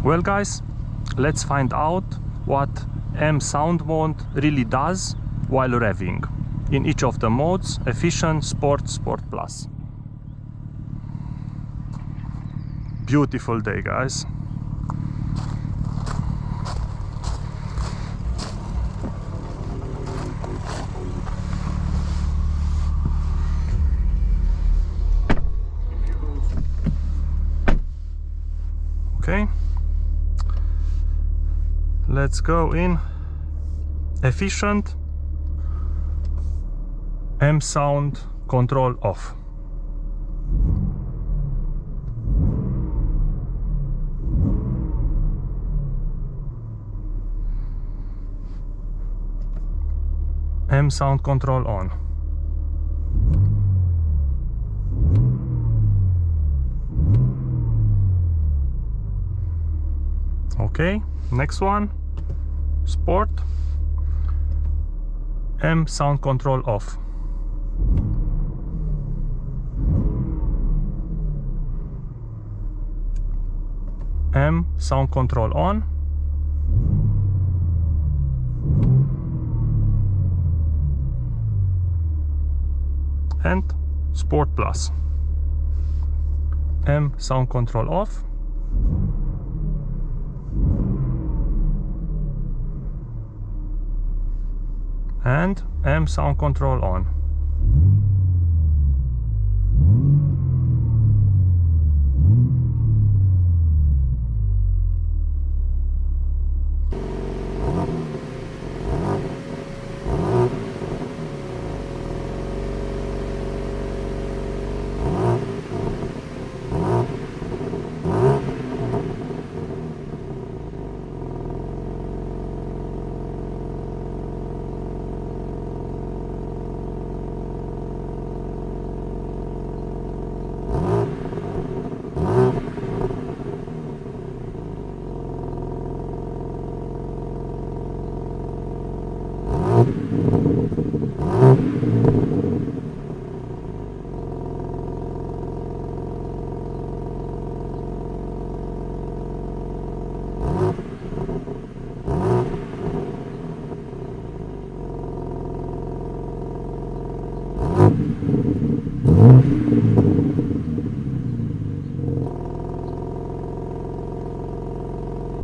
Well guys, let's find out what M sound mode really does while revving in each of the modes: efficient, sport, sport plus. Beautiful day, guys. Okay, let's go in efficient, M sound control off. M sound control on. Okay, next one, sport, M sound control off. M sound control on. And sport plus. M sound control off. And M sound control on.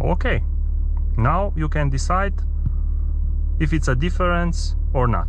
Okay, now you can decide if it's a difference or not.